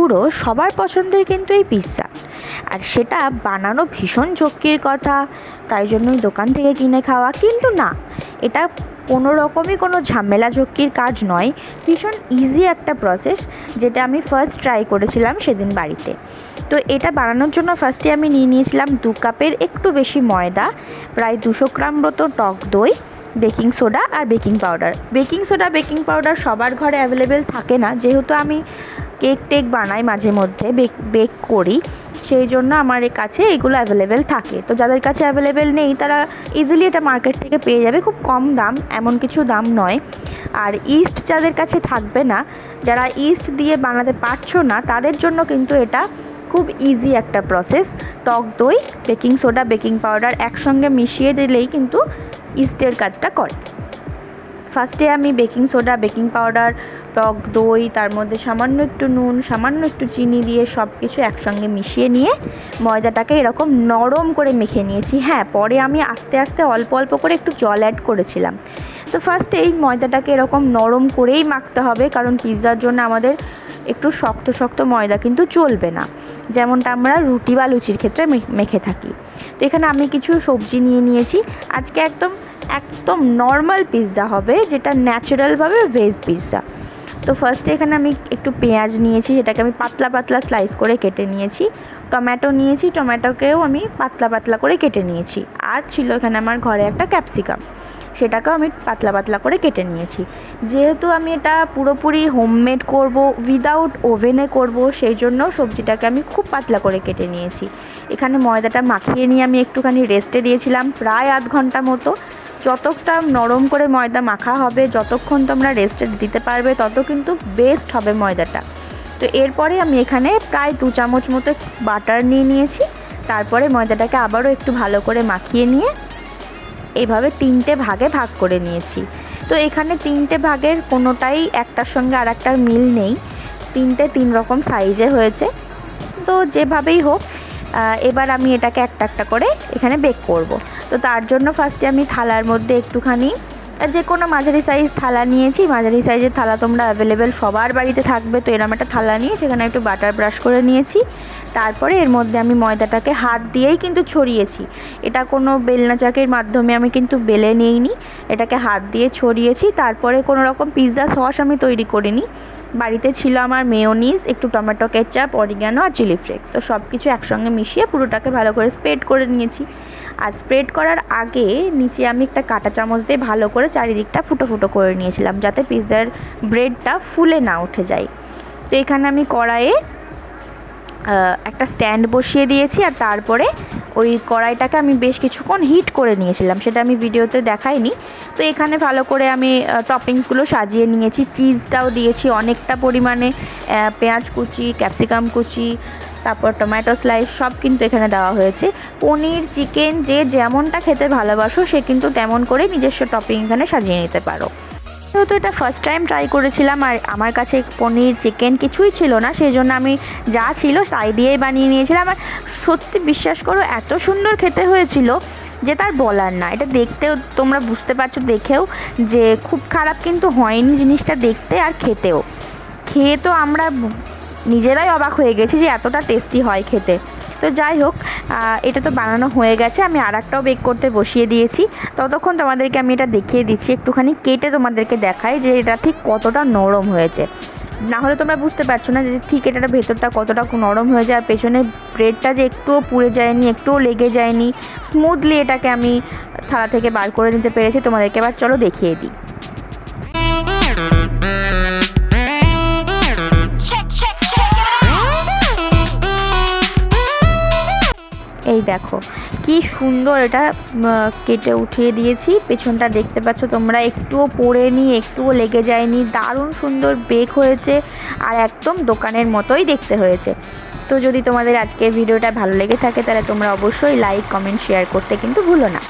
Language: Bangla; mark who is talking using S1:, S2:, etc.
S1: পুরো সবার পছন্দের কিন্তু এই পিৎজা, আর সেটা বানানো ভীষণ ঝক্কির কথা, তাই জন্যই দোকান থেকে কিনে খাওয়া। কিন্তু না, এটা কোনো রকমই কোনো ঝামেলা ঝক্কির কাজ নয়, ভীষণ ইজি একটা প্রসেস, যেটা আমি ফার্স্ট ট্রাই করেছিলাম সেদিন বাড়িতে। তো এটা বানানোর জন্য ফার্স্টে আমি নিয়েছিলাম 2 কাপের একটু বেশি ময়দা, প্রায় 200 গ্রাম মতো টক দই, বেকিং সোডা আর baking powder. Baking soda baking powder সবার ঘরে অ্যাভেলেবেল থাকে না, যেহেতু আমি কেক টেক বানাই মাঝে মধ্যে, বেক করি, সেই জন্য আমার কাছে এগুলো অ্যাভেলেবেল থাকে। তো যাদের কাছে অ্যাভেলেবেল নেই তারা ইজিলি এটা মার্কেট থেকে পেয়ে যাবে, খুব কম দাম, এমন কিছু দাম নয়। আর ইস্ট যাদের কাছে থাকবে না, যারা ইস্ট দিয়ে বানাতে পারছো না, তাদের জন্য কিন্তু এটা খুব ইজি একটা প্রসেস। টক দই, বেকিং সোডা, বেকিং পাউডার একসঙ্গে মিশিয়ে দিলেই কিন্তু ইস্টের কাজটা করে। ফার্স্টে আমি বেকিং সোডা, বেকিং পাউডার, টক দই, তার মধ্যে সামান্য একটু নুন, সামান্য একটু চিনি দিয়ে সব কিছু একসঙ্গে মিশিয়ে নিয়ে ময়দাটাকে এরকম নরম করে মেখে নিয়েছি। হ্যাঁ, পরে আমি আস্তে আস্তে অল্প অল্প করে একটু জল অ্যাড করেছিলাম। তো ফার্স্টে এই ময়দাটাকে এরকম নরম করেই মাখতে হবে, কারণ পিৎজার জন্য আমাদের একটু শক্ত শক্ত ময়দা কিন্তু চলবে না, যেমনটা আমরা রুটি বা লুচির ক্ষেত্রে মেখে থাকি। তো এখানে আমি কিছু সবজি নিয়েছি। আজকে একদম নর্মাল পিৎজা হবে, যেটা ন্যাচারালভাবে ভেজ পিৎজা। তো ফার্স্টে এখানে আমি একটু পেঁয়াজ নিয়েছি, সেটাকে আমি পাতলা পাতলা স্লাইস করে কেটে নিয়েছি। টমেটো নিয়েছি, টমেটোকেও আমি পাতলা পাতলা করে কেটে নিয়েছি। আর ছিল এখানে আমার ঘরে একটা ক্যাপসিকাম, সেটাকেও আমি পাতলা পাতলা করে কেটে নিয়েছি। যেহেতু আমি এটা পুরোপুরি হোমমেড করব, উইদাউট ওভেনে করব, সেই জন্য সবজিটাকে আমি খুব পাতলা করে কেটে নিয়েছি। এখানে ময়দাটা মাখিয়ে নিয়ে আমি একটুখানি রেস্টে দিয়েছিলাম প্রায় আধ ঘন্টা মতো। যতটা নরম করে ময়দা মাখা হবে, যতক্ষণ তোমরা রেস্টে দিতে পারবে, তত কিন্তু বেস্ট হবে ময়দাটা। তো এরপরে আমি এখানে প্রায় 2 চামচ মতো বাটার নিয়েছি। তারপরে ময়দাটাকে আবারও একটু ভালো করে মাখিয়ে নিয়ে এইভাবে 3টে ভাগে ভাগ করে নিয়েছি। তো এখানে 3টে ভাগের কোনোটাই একটার সঙ্গে আর একটার মিল নেই, 3টে 3 রকম সাইজে হয়েছে। তো যেভাবেই হোক, এবার আমি এটাকে একটা একটা করে এখানে বেক করব। তো তার জন্য ফার্স্টে আমি থালার মধ্যে একটুখানি যে কোনো মাঝারি সাইজ থালা নিয়েছি। মাঝারি সাইজের থালা তোমরা অ্যাভেলেবেল সবার বাড়িতে থাকবে, তো এরকম একটা থালা নিয়ে সেখানে একটু বাটার ব্রাশ করে নিয়েছি। তারপরে এর মধ্যে আমি ময়দাটাকে হাত দিয়েই কিন্তু ছড়িয়েছি, এটা কোনো বেলনা চাকির মাধ্যমে আমি কিন্তু বেলে নিইনি, এটাকে হাত দিয়ে ছড়িয়েছি। তারপরে কোনো রকম পিৎজা সস আমি তৈরি করিনি, বাড়িতে ছিল আমার মেয়োনিজ, একটু টমেটো কেচাপ, অরিগ্যানো আর চিলি ফ্লেক্স। তো সব কিছু একসঙ্গে মিশিয়ে পুরোটাকে ভালো করে স্প্রেড করে নিয়েছি। আর স্প্রেড করার আগে নিচে আমি একটা কাঁটা চামচ দিয়ে ভালো করে চারিদিকটা ফুটো ফুটো করে নিয়েছিলাম, যাতে পিৎজার ব্রেডটা ফুলে না উঠে যায়। তো এখানে আমি কড়াইয়ে একটা স্ট্যান্ড বসিয়ে দিয়েছি, আর তারপরে ওই কড়াইটাকে আমি বেশ কিছুক্ষণ হিট করে নিয়েছিলাম, সেটা আমি ভিডিওতে দেখাইনি। তো এখানে ভালো করে আমি টপিংসগুলো সাজিয়ে নিয়েছি, চিজটাও দিয়েছি অনেকটা পরিমাণে, পেঁয়াজ কুচি, ক্যাপসিকাম কুচি, তারপর টমেটো স্লাইস সব কিন্তু এখানে দেওয়া হয়েছে। পনির, চিকেন যে যেমনটা খেতে ভালোবাসো সে কিন্তু তেমন করে নিজস্ব টপিং এখানে সাজিয়ে নিতে পারো। যেহেতু এটা ফার্স্ট টাইম ট্রাই করেছিলাম, আর আমার কাছে পনির, চিকেন কিছুই ছিল না, সেই জন্য আমি যা ছিল তাই দিয়েই বানিয়ে নিয়েছিলাম। আর সত্যি বিশ্বাস করো, এত সুন্দর খেতে হয়েছিল যে তার বলার না। এটা দেখতেও তোমরা বুঝতে পারছো দেখেও যে খুব খারাপ কিন্তু হয়নি জিনিসটা দেখতে, আর খেয়ে তো আমরা নিজেরাই অবাক হয়ে গেছি যে এতটা টেস্টি হয় খেতে। তো যাই হোক, এটা তো বানানো হয়ে গেছে, আমি আর একটাও বেক করতে বসিয়ে দিয়েছি। ততক্ষণ তোমাদেরকে আমি এটা দেখিয়ে দিচ্ছি, একটুখানি কেটে তোমাদেরকে দেখাই যে এটা ঠিক কতটা নরম হয়েছে। না হলে তোমরা বুঝতে পারছো না যে ঠিক এটার ভেতরটা কতটা নরম হয়ে যায়, আর পেছনের ব্রেডটা যে একটুও পুড়ে যায়নি, একটুও লেগে যায়নি, স্মুথলি এটাকে আমি থালা থেকে বার করে নিতে পেরেছি। তোমাদেরকে এবার চলো দেখিয়ে দিই। এই দেখো কি সুন্দর এটা কেটে উঠিয়ে দিয়েছি, পেছনটা দেখতে পাচ্ছ তোমরা, একটুও পোড়েনি, একটুও লেগে যায়নি, দারুণ সুন্দর বেক হয়েছে, আর একদম দোকানের মতোই দেখতে হয়েছে। তো যদি তোমাদের আজকের ভিডিওটা ভালো লেগে থাকে, তাহলে তোমরা অবশ্যই লাইক, কমেন্ট, শেয়ার করতে কিন্তু ভুলো না।